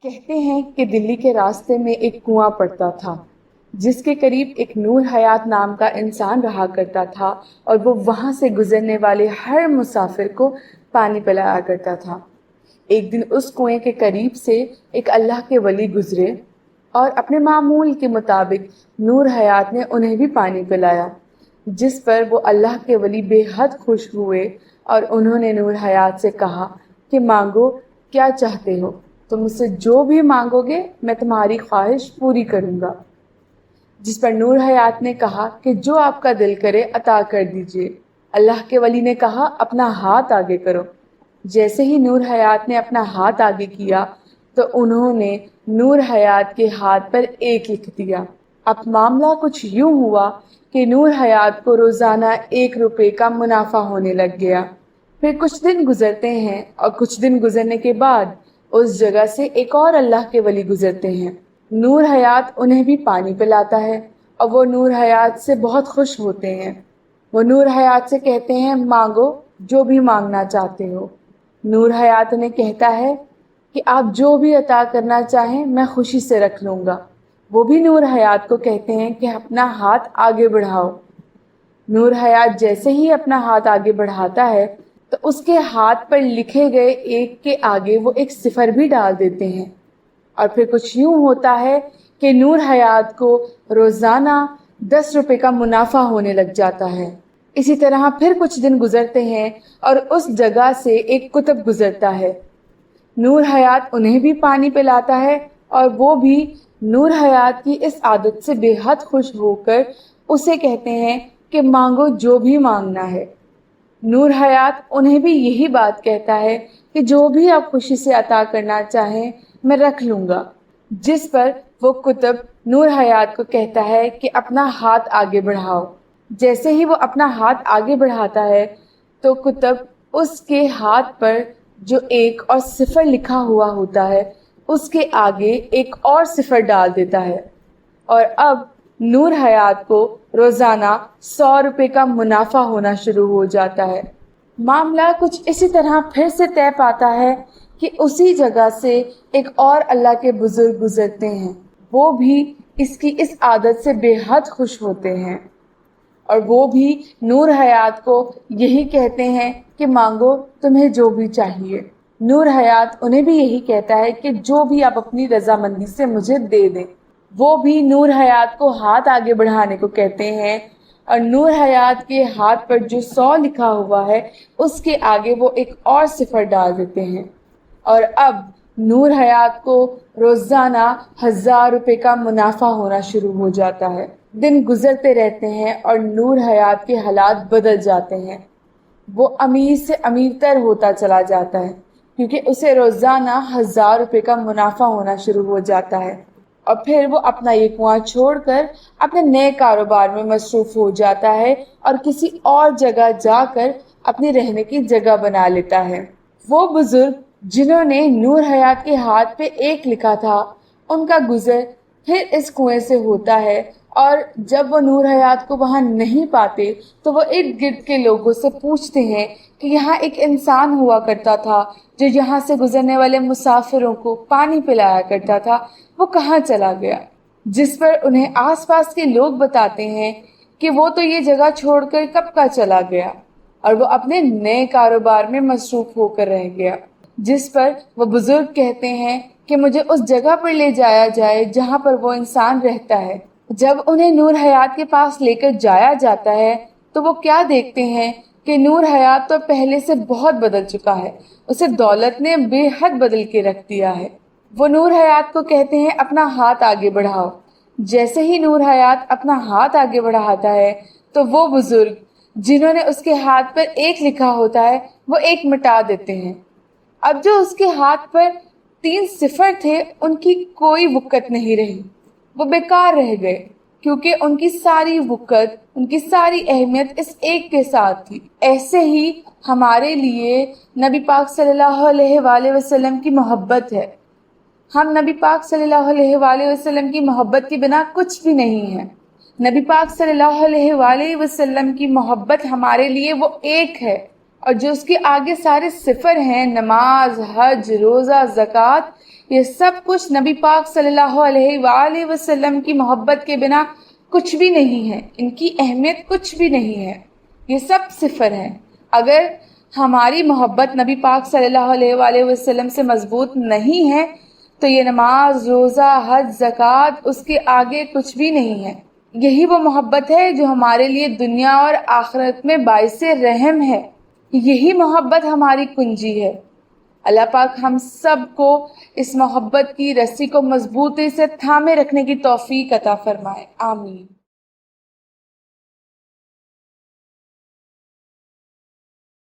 کہتے ہیں کہ دلی کے راستے میں ایک کنواں پڑتا تھا جس کے قریب ایک نور حیات نام کا انسان رہا کرتا تھا، اور وہ وہاں سے گزرنے والے ہر مسافر کو پانی پلایا کرتا تھا۔ ایک دن اس کنویں کے قریب سے ایک اللہ کے ولی گزرے اور اپنے معمول کے مطابق نور حیات نے انہیں بھی پانی پلایا، جس پر وہ اللہ کے ولی بے حد خوش ہوئے اور انہوں نے نور حیات سے کہا کہ مانگو، کیا چاہتے ہو؟ تم مجھ سے جو بھی مانگو گے میں تمہاری خواہش پوری کروں گا۔ جس پر نور حیات نے کہا کہ جو آپ کا دل کرے عطا کر دیجئے۔ اللہ کے ولی نے کہا اپنا ہاتھ آگے کرو۔ جیسے ہی نور حیات نے اپنا ہاتھ آگے کیا تو انہوں نے نور حیات کے ہاتھ پر 1 لکھ دیا۔ اب معاملہ کچھ یوں ہوا کہ نور حیات کو روزانہ 1 روپے کا منافع ہونے لگ گیا۔ پھر کچھ دن گزرتے ہیں اور کچھ دن گزرنے کے بعد اس جگہ سے ایک اور اللہ کے ولی گزرتے ہیں۔ نور حیات انہیں بھی پانی پلاتا ہے اور وہ نور حیات سے بہت خوش ہوتے ہیں۔ وہ نور حیات سے کہتے ہیں مانگو جو بھی مانگنا چاہتے ہو۔ نور حیات انہیں کہتا ہے کہ آپ جو بھی عطا کرنا چاہیں میں خوشی سے رکھ لوں گا۔ وہ بھی نور حیات کو کہتے ہیں کہ اپنا ہاتھ آگے بڑھاؤ۔ نور حیات جیسے ہی اپنا ہاتھ آگے بڑھاتا ہے تو اس کے ہاتھ پر لکھے گئے 1 کے آگے وہ 1 صفر بھی ڈال دیتے ہیں، اور پھر کچھ یوں ہوتا ہے کہ نور حیات کو روزانہ 10 روپے کا منافع ہونے لگ جاتا ہے۔ اسی طرح پھر کچھ دن گزرتے ہیں اور اس جگہ سے ایک کتب گزرتا ہے۔ نور حیات انہیں بھی پانی پلاتا ہے اور وہ بھی نور حیات کی اس عادت سے بے حد خوش ہو کر اسے کہتے ہیں کہ مانگو جو بھی مانگنا ہے۔ نور حیات انہیں بھی یہی بات کہتا ہے کہ جو بھی آپ خوشی سے عطا کرنا چاہیں میں رکھ لوں گا۔ جس پر وہ کتب نور حیات کو کہتا ہے کہ اپنا ہاتھ آگے بڑھاؤ۔ جیسے ہی وہ اپنا ہاتھ آگے بڑھاتا ہے تو کتب اس کے ہاتھ پر جو 1 اور صفر لکھا ہوا ہوتا ہے اس کے آگے 1 اور صفر ڈال دیتا ہے، اور اب نور حیات کو روزانہ 100 روپے کا منافع ہونا شروع ہو جاتا ہے۔ معاملہ کچھ اسی طرح پھر سے طے پاتا ہے کہ اسی جگہ سے ایک اور اللہ کے بزرگ گزرتے ہیں۔ وہ بھی اس کی اس عادت سے بے حد خوش ہوتے ہیں، اور وہ بھی نور حیات کو یہی کہتے ہیں کہ مانگو تمہیں جو بھی چاہیے۔ نور حیات انہیں بھی یہی کہتا ہے کہ جو بھی آپ اپنی رضامندی سے مجھے دے دیں۔ وہ بھی نور حیات کو ہاتھ آگے بڑھانے کو کہتے ہیں، اور نور حیات کے ہاتھ پر جو 100 لکھا ہوا ہے اس کے آگے وہ 1 اور صفر ڈال دیتے ہیں، اور اب نور حیات کو روزانہ 1000 روپے کا منافع ہونا شروع ہو جاتا ہے۔ دن گزرتے رہتے ہیں اور نور حیات کے حالات بدل جاتے ہیں۔ وہ امیر سے امیر تر ہوتا چلا جاتا ہے کیونکہ اسے روزانہ 1000 روپے کا منافع ہونا شروع ہو جاتا ہے، اور پھر وہ اپنا یہ کنواں چھوڑ کر اپنے نئے کاروبار میں مصروف ہو جاتا ہے اور کسی اور جگہ جا کر اپنی رہنے کی جگہ بنا لیتا ہے۔ وہ بزرگ جنہوں نے نور حیات کے ہاتھ پہ 1 لکھا تھا ان کا گزر پھر اس کنویں سے ہوتا ہے، اور جب وہ نور حیات کو وہاں نہیں پاتے تو وہ ارد گرد کے لوگوں سے پوچھتے ہیں کہ یہاں ایک انسان ہوا کرتا تھا جو یہاں سے گزرنے والے مسافروں کو پانی پلایا کرتا تھا، وہ کہاں چلا گیا؟ جس پر انہیں آس پاس کے لوگ بتاتے ہیں کہ وہ تو یہ جگہ چھوڑ کر کب کا چلا گیا اور وہ اپنے نئے کاروبار میں مصروف ہو کر رہ گیا۔ جس پر وہ بزرگ کہتے ہیں کہ مجھے اس جگہ پر لے جایا جائے جہاں پر وہ انسان رہتا ہے۔ جب انہیں نور حیات کے پاس لے کر جایا جاتا ہے تو وہ کیا دیکھتے ہیں کہ نور حیات تو پہلے سے بہت بدل چکا ہے، اسے دولت نے بے حد بدل کے رکھ دیا ہے۔ وہ نور حیات کو کہتے ہیں اپنا ہاتھ آگے بڑھاؤ۔ جیسے ہی نور حیات اپنا ہاتھ آگے بڑھاتا ہے تو وہ بزرگ جنہوں نے اس کے ہاتھ پر 1 لکھا ہوتا ہے وہ 1 مٹا دیتے ہیں۔ اب جو اس کے ہاتھ پر 3 صفر تھے ان کی کوئی وقت نہیں رہی، وہ بیکار رہ گئے، کیونکہ ان کی ساری وقت، ان کی ساری اہمیت اس 1 کے ساتھ تھی۔ ایسے ہی ہمارے لیے نبی پاک صلی اللہ علیہ وآلہ وسلم کی محبت ہے۔ ہم نبی پاک صلی اللہ علیہ وآلہ وسلم کی محبت کے بنا کچھ بھی نہیں ہے۔ نبی پاک صلی اللہ علیہ وآلہ وسلم کی محبت ہمارے لیے وہ 1 ہے، اور جو اس کے آگے سارے صفر ہیں، نماز، حج، روزہ، زکوٰۃ، یہ سب کچھ نبی پاک صلی اللہ علیہ وآلہ وسلم کی محبت کے بنا کچھ بھی نہیں ہے، ان کی اہمیت کچھ بھی نہیں ہے، یہ سب صفر ہے۔ اگر ہماری محبت نبی پاک صلی اللہ علیہ وآلہ وسلم سے مضبوط نہیں ہے تو یہ نماز، روزہ، حج، زکوٰۃ اس کے آگے کچھ بھی نہیں ہے۔ یہی وہ محبت ہے جو ہمارے لیے دنیا اور آخرت میں باعث رحم ہے، یہی محبت ہماری کنجی ہے۔ اللہ پاک ہم سب کو اس محبت کی رسی کو مضبوطی سے تھامے رکھنے کی توفیق عطا فرمائے، آمین۔